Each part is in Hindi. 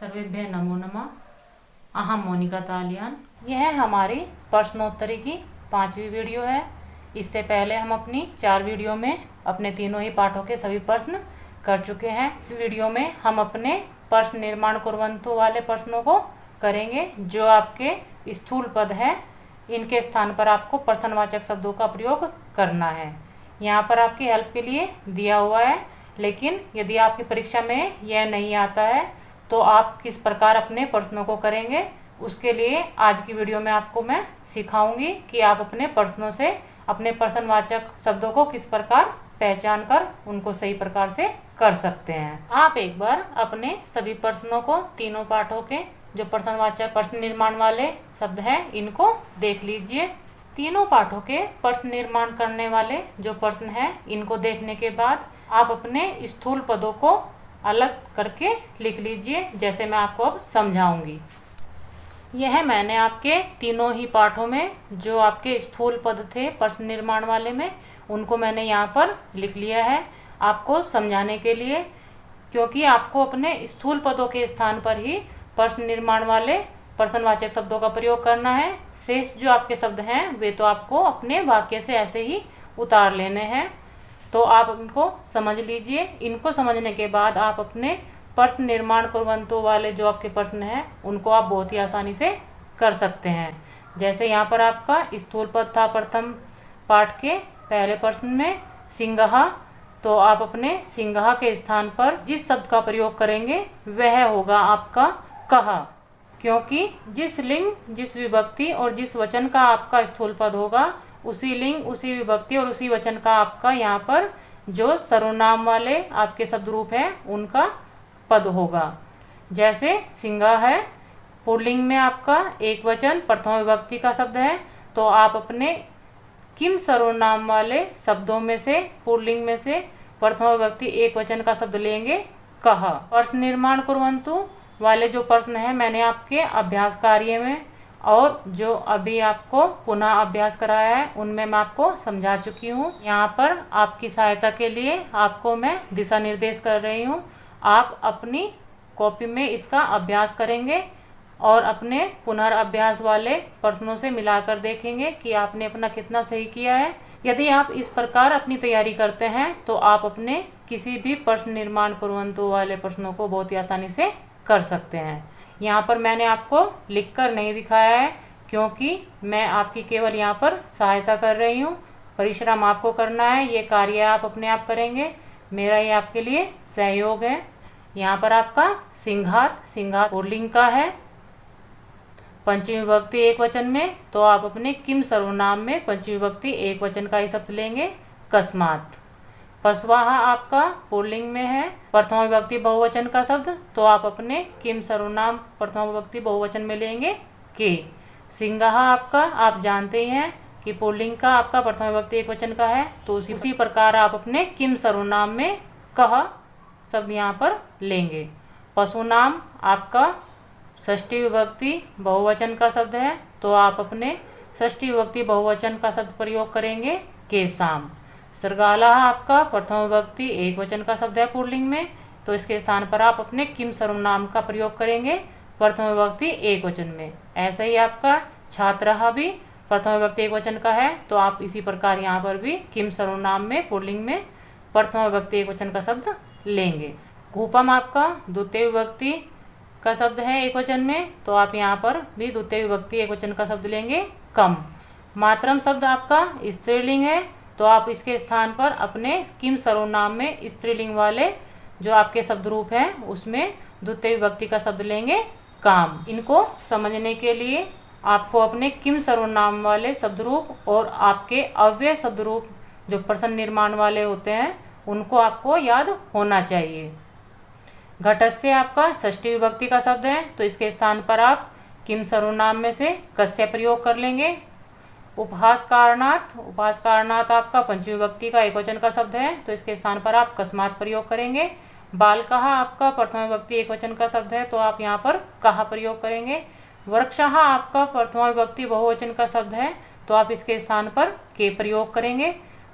सर्वेभ्यः नमो नमः। अहम मोनिका तालियान। यह हमारी प्रश्नोत्तरी की 5वीं वीडियो है। इससे पहले हम अपनी 4 वीडियो में अपने तीनों ही पाठों के सभी प्रश्न कर चुके हैं। इस वीडियो में हम अपने प्रश्न निर्माण कुर्वन्तु वाले प्रश्नों को करेंगे। जो आपके स्थूल पद है, इनके स्थान पर आपको प्रश्नवाचक शब्दों का प्रयोग करना है। यहाँ पर आपकी हेल्प के लिए दिया हुआ है, लेकिन यदि आपकी परीक्षा में यह नहीं आता है तो आप किस प्रकार अपने प्रश्नों को करेंगे, उसके लिए आज की वीडियो में आपको मैं सिखाऊंगी कि आप अपने प्रश्नों से अपने प्रश्नवाचक शब्दों को किस प्रकार पहचान कर उनको सही प्रकार से कर सकते हैं। आप एक बार अपने सभी प्रश्नों को, तीनों पाठों के जो प्रश्नवाचक प्रश्न निर्माण वाले शब्द हैं, इनको देख लीजिए। तीनों पाठों के प्रश्न निर्माण करने वाले जो प्रश्न हैं, इनको देखने के बाद आप अपने स्थूल पदों को अलग करके लिख लीजिए, जैसे मैं आपको अब समझाऊंगी। यह मैंने आपके तीनों ही पाठों में जो आपके स्थूल पद थे प्रश्न निर्माण वाले में, उनको मैंने यहाँ पर लिख लिया है आपको समझाने के लिए, क्योंकि आपको अपने स्थूल पदों के स्थान पर ही प्रश्न निर्माण वाले प्रश्नवाचक शब्दों का प्रयोग करना है। शेष जो आपके शब्द हैं वे तो आपको अपने वाक्य से ऐसे ही उतार लेने हैं, तो आप इनको समझ लीजिए। इनको समझने के बाद आप अपने प्रश्न निर्माण कुर्वन्तु वाले जो आपके प्रश्न हैं, उनको आप बहुत ही आसानी से कर सकते हैं। जैसे यहाँ पर आपका स्थूल पद था प्रथम पाठ के पहले प्रश्न में सिंगहा, तो आप अपने सिंगहा के स्थान पर जिस शब्द का प्रयोग करेंगे वह होगा आपका कहा, क्योंकि जिस लिंग, जिस विभक्ति और जिस वचन का आपका स्थूल पद होगा, उसी लिंग, उसी विभक्ति और उसी वचन का आपका यहाँ पर जो सर्वनाम वाले आपके शब्द रूप हैं उनका पद होगा। जैसे सिंगा है, पुल्लिंग में आपका एक वचन प्रथम विभक्ति का शब्द है, तो आप अपने किम सर्वनाम वाले शब्दों में से, पुल्लिंग में से प्रथम विभक्ति एक वचन का शब्द लेंगे कहा। प्रश्न निर्माण कुर्वन्तु वाले जो प्रश्न है मैंने आपके अभ्यास कार्य में और जो अभी आपको पुनः अभ्यास कराया है उनमें मैं आपको समझा चुकी हूँ। यहाँ पर आपकी सहायता के लिए आपको मैं दिशा निर्देश कर रही हूँ। आप अपनी कॉपी में इसका अभ्यास करेंगे और अपने पुनर्अभ्यास वाले प्रश्नों से मिलाकर देखेंगे कि आपने अपना कितना सही किया है। यदि आप इस प्रकार अपनी तैयारी करते हैं तो आप अपने किसी भी प्रश्न निर्माण कुर्वन्तु वाले प्रश्नों को बहुत ही आसानी से कर सकते हैं। यहाँ पर मैंने आपको लिखकर नहीं दिखाया है, क्योंकि मैं आपकी केवल यहाँ पर सहायता कर रही हूँ। परिश्रम आपको करना है, ये कार्य आप अपने आप करेंगे, मेरा ये आपके लिए सहयोग है। यहाँ पर आपका सिंघात, सिंघात पुल्लिंग का है, पंचमी विभक्ति एक वचन में, तो आप अपने किम सर्वनाम में पंचमी विभक्ति एक वचन का ही शब्द लेंगे कस्मात। पसवाहा आपका पुल्लिंग में है, प्रथम विभक्ति बहुवचन का शब्द, तो आप अपने किम सर्वनाम प्रथम विभक्ति बहुवचन में लेंगे के। सिंगहा आपका आप जानते ही हैं कि पुल्लिंग का आपका प्रथम विभक्ति एक वचन का है, तो उसी प्रकार आप अपने किम सर्वनाम में कह शब्द यहाँ पर लेंगे। पशु नाम आपका षष्ठी विभक्ति बहुवचन का शब्द है, तो आप अपने षष्ठी विभक्ति बहुवचन का शब्द प्रयोग करेंगे के शाम। सरगाला आपका प्रथम विभक्ति एक वचन का शब्द है पुल्लिंग में, तो इसके स्थान पर आप अपने किम सर्वनाम का प्रयोग करेंगे प्रथम विभक्ति एक वचन में। ऐसे ही आपका छात्रहा भी प्रथम विभक्ति एक वचन का है, तो आप इसी प्रकार यहाँ पर भी किम सर्वनाम में पुल्लिंग में प्रथम विभक्ति एक वचन का शब्द लेंगे। कूपम आपका द्वितीय विभक्ति का शब्द है एक वचन में, तो आप यहाँ पर भी द्वितीय विभक्ति एक वचन का शब्द लेंगे कम। मात्रम शब्द आपका स्त्रीलिंग है, तो आप इसके स्थान पर अपने किम सर्वनाम में स्त्रीलिंग वाले जो आपके शब्द रूप हैं उसमें द्वितीय विभक्ति का शब्द लेंगे काम। इनको समझने के लिए आपको अपने किम सर्वनाम वाले शब्द रूप और आपके अव्यय शब्द रूप जो प्रश्न निर्माण वाले होते हैं उनको आपको याद होना चाहिए। घटस्य आपका षष्ठी विभक्ति का शब्द है, तो इसके स्थान पर आप किम सर्वनाम में से कस्य प्रयोग कर लेंगे। उपहास कारणात, उपहास कारणात आपका पंचमी विभक्ति का एक वचन का शब्द है, तो इसके स्थान पर आप कस्मात प्रयोग करेंगे। बालकहा आपका प्रथम विभक्ति एक वचन का शब्द है, तो आप यहाँ पर कहा प्रयोग करेंगे। वृक्षहा आपका प्रथम विभक्ति बहुवचन का शब्द है, तो आप इसके स्थान पर के प्रयोग करेंगे।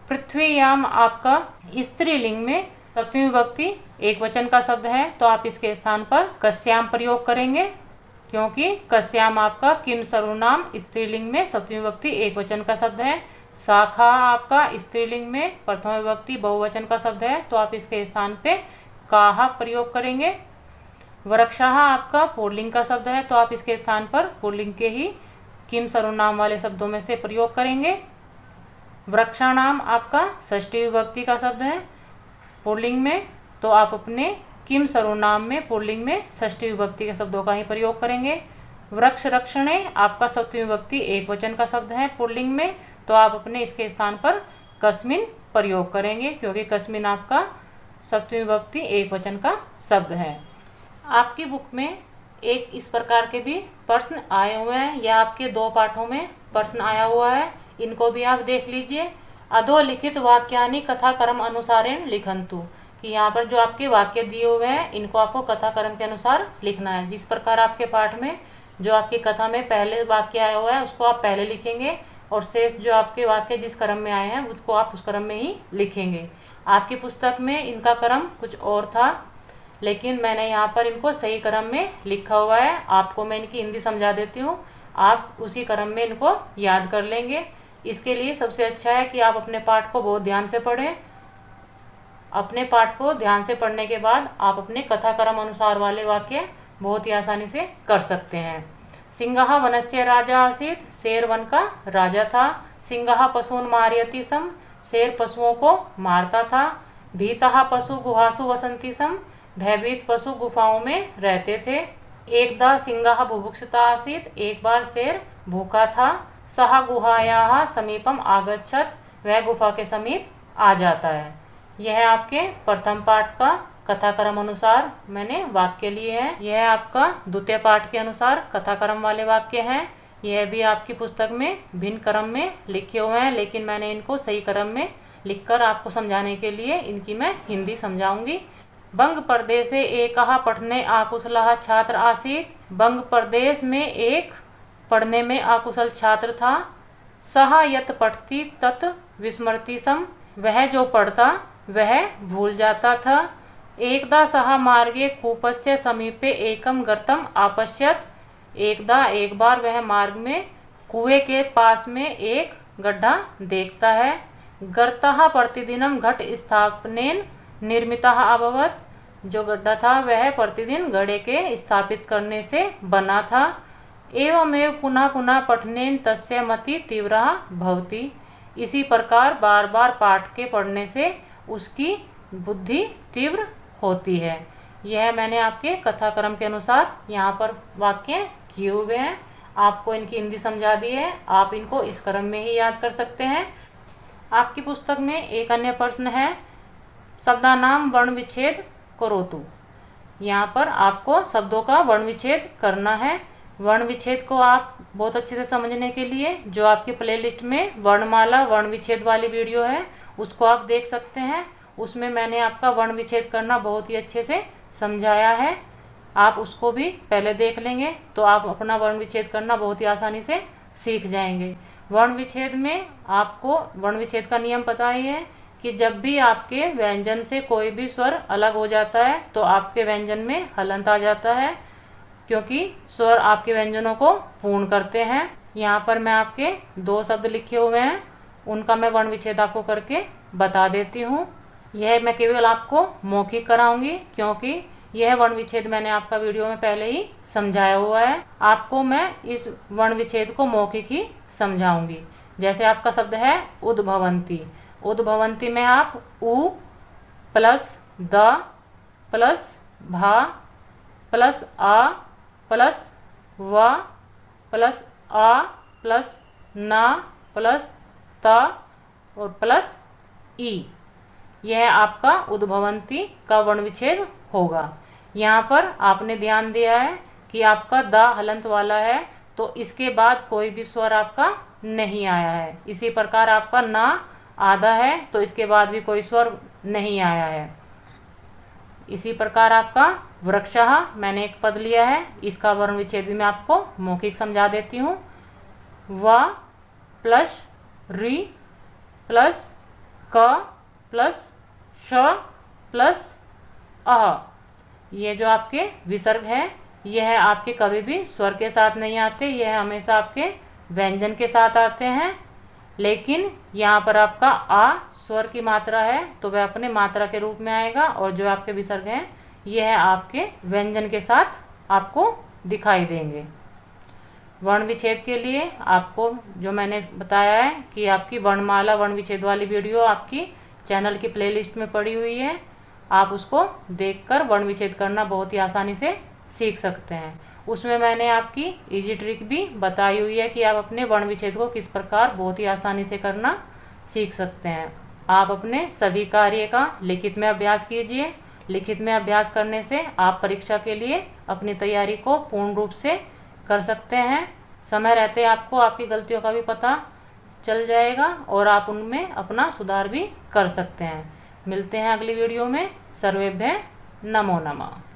पृथ्वीयाम आपका स्त्रीलिंग में सप्तमी विभक्ति एक वचन का शब्द है तो आप इसके स्थान पर कस्याम प्रयोग करेंगे, क्योंकि कस्याम आपका किम सर्वनाम स्त्रीलिंग में सप्तमी विभक्ति एक वचन का शब्द है। शाखा आपका स्त्रीलिंग में प्रथम विभक्ति बहुवचन का शब्द है, तो आप इसके स्थान पे काहा प्रयोग करेंगे। वृक्षाः आपका पुल्लिंग का शब्द है, तो आप इसके स्थान पर पुल्लिंग के ही किम सर्वनाम वाले शब्दों में से प्रयोग करेंगे। वृक्षाणाम आपका षष्ठी विभक्ति का शब्द है पुल्लिंग में, तो आप अपने किम सर्वनाम में पुल्लिंग में षष्ठी विभक्ति के शब्दों का ही प्रयोग करेंगे। वृक्ष रक्षणे आपका सप्तमी विभक्ति एक वचन का शब्द है पुल्लिंग में, तो आप अपने इसके स्थान पर कस्मिन प्रयोग करेंगे, क्योंकि कस्मिन आपका सप्तमी विभक्ति एक वचन का शब्द है। आपकी बुक में एक इस प्रकार के भी प्रश्न आए हुए हैं, या आपके 2 पाठों में प्रश्न आया हुआ है, इनको भी आप देख लीजिए। अधोलिखित वाक्यानि कथा क्रम अनुसारेण लिखन्तु, कि यहाँ पर जो आपके वाक्य दिए हुए हैं इनको आपको कथा क्रम के अनुसार लिखना है। जिस प्रकार आपके पाठ में जो आपकी कथा में पहले वाक्य आया हुआ है उसको आप पहले लिखेंगे, और शेष जो आपके वाक्य जिस क्रम में आए हैं उसको आप उस क्रम में ही लिखेंगे। आपकी पुस्तक में इनका क्रम कुछ और था, लेकिन मैंने यहाँ पर इनको सही क्रम में लिखा हुआ है। आपको मैं इनकी हिंदी समझा देती हूँ, आप उसी क्रम में इनको याद कर लेंगे। इसके लिए सबसे अच्छा है कि आप अपने पाठ को बहुत ध्यान से पढ़ें। अपने पाठ को ध्यान से पढ़ने के बाद आप अपने कथा क्रम अनुसार वाले वाक्य बहुत ही आसानी से कर सकते हैं। सिंहः वनस्य राजा आसीत्, शेर वन का राजा था। सिंहः पशून् मारयति स्म, शेर पशुओं को मारता था। भीतः पशु गुहासु वसन्ति स्म, भयभीत पशु गुफाओं में रहते थे। एकदा सिंहः बुभुक्षितः आसीत्, एक बार शेर भूखा था। सः गुहायाः समीपम आगच्छत्, वह गुफा के समीप आ जाता है। यह आपके प्रथम पाठ का कथाक्रम अनुसार मैंने वाक्य लिए हैं। यह आपका द्वितीय पाठ के अनुसार कथाक्रम वाले वाक्य हैं। यह भी आपकी पुस्तक में भिन्न क्रम में लिखे हुए हैं, लेकिन मैंने इनको सही क्रम में लिखकर आपको समझाने के लिए इनकी मैं हिंदी समझाऊंगी। बंग प्रदेशे एकः पठने आकुशलः छात्र आसीत्, बंग प्रदेश में एक पढ़ने में आकुशल छात्र था। सः यत् पठति तत् विस्मरति स्म, वह जो पढ़ता वह भूल जाता था। एकदा सः मार्गे कूपस्य समीपे एकम गर्तम आपश्यत, एकदा एक बार वह मार्ग में कुएं के पास में एक गड्ढा देखता है। गर्तः प्रतिदिनम घट स्थापनेन निर्मितः अभवत, जो गड्ढा था वह प्रतिदिन घड़े के स्थापित करने से बना था। एवमेव पुनः पुनः पठनेन तस्य मति तीव्रः भवति, इसी प्रकार बार बार पाठ के पढ़ने से उसकी बुद्धि तीव्र होती है। यह मैंने आपके कथाक्रम के अनुसार यहाँ पर वाक्य किए हुए हैं। आपको इनकी हिंदी समझा दी है, आप इनको इस क्रम में ही याद कर सकते हैं। आपकी पुस्तक में एक अन्य प्रश्न है, शब्दानाम वर्ण विच्छेद करोतु। यहाँ पर आपको शब्दों का वर्ण विच्छेद करना है। वर्ण विच्छेद को आप बहुत अच्छे से समझने के लिए जो आपकी प्लेलिस्ट में वर्णमाला वर्ण विच्छेद वाली वीडियो है उसको आप देख सकते हैं। उसमें मैंने आपका वर्ण विच्छेद करना बहुत ही अच्छे से समझाया है। आप उसको भी पहले देख लेंगे तो आप अपना वर्ण विच्छेद करना बहुत ही आसानी से सीख जाएंगे। वर्ण विच्छेद में आपको वर्ण विच्छेद का नियम पता ही है कि जब भी आपके व्यंजन से कोई भी स्वर अलग हो जाता है तो आपके व्यंजन में हलंत आ जाता है, क्योंकि स्वर आपके व्यंजनों को पूर्ण करते हैं। यहाँ पर मैं आपके 2 शब्द लिखे हुए हैं, उनका मैं वर्ण विच्छेद आपको करके बता देती हूँ। यह मैं केवल आपको मौखिक कराऊंगी, क्योंकि यह वर्ण विच्छेद मैंने आपका वीडियो में पहले ही समझाया हुआ है। आपको मैं इस वर्ण विच्छेद को मौखिक ही समझाऊंगी। जैसे आपका शब्द है उद्भवंती, उद्भवंती में आप उ प्लस द प्लस भा प्लस आ प्लस व प्लस आ प्लस ना प्लस ता और प्लस ई, यह आपका उद्भवंती का वर्ण विच्छेद होगा। यहाँ पर आपने ध्यान दिया है कि आपका द हलंत वाला है, तो इसके बाद कोई भी स्वर आपका नहीं आया है। इसी प्रकार आपका ना आधा है तो इसके बाद भी कोई स्वर नहीं आया है। इसी प्रकार आपका वृक्षः मैंने एक पद लिया है, इसका वर्ण विच्छेद भी मैं आपको मौखिक समझा देती हूँ। व प्लस री प्लस क प्लस श प्लस अह। ये जो आपके विसर्ग है, यह आपके कभी भी स्वर के साथ नहीं आते, यह हमेशा आपके व्यंजन के साथ आते हैं। लेकिन यहाँ पर आपका आ स्वर की मात्रा है तो वह अपने मात्रा के रूप में आएगा, और जो आपके विसर्ग हैं यह आपके व्यंजन के साथ आपको दिखाई देंगे। वर्ण विच्छेद के लिए आपको जो मैंने बताया है कि आपकी वर्णमाला वर्ण विच्छेद वाली वीडियो आपकी चैनल की प्लेलिस्ट में पड़ी हुई है, आप उसको देखकर वर्ण विच्छेद करना बहुत ही आसानी से सीख सकते हैं। उसमें मैंने आपकी इजी ट्रिक भी बताई हुई है कि आप अपने वर्ण विच्छेद को किस प्रकार बहुत ही आसानी से करना सीख सकते हैं। आप अपने सभी कार्य का लिखित में अभ्यास कीजिए। लिखित में अभ्यास करने से आप परीक्षा के लिए अपनी तैयारी को पूर्ण रूप से कर सकते हैं। समय रहते आपको आपकी गलतियों का भी पता चल जाएगा और आप उनमें अपना सुधार भी कर सकते हैं। मिलते हैं अगली वीडियो में। सर्वेभ्यः नमो नमः।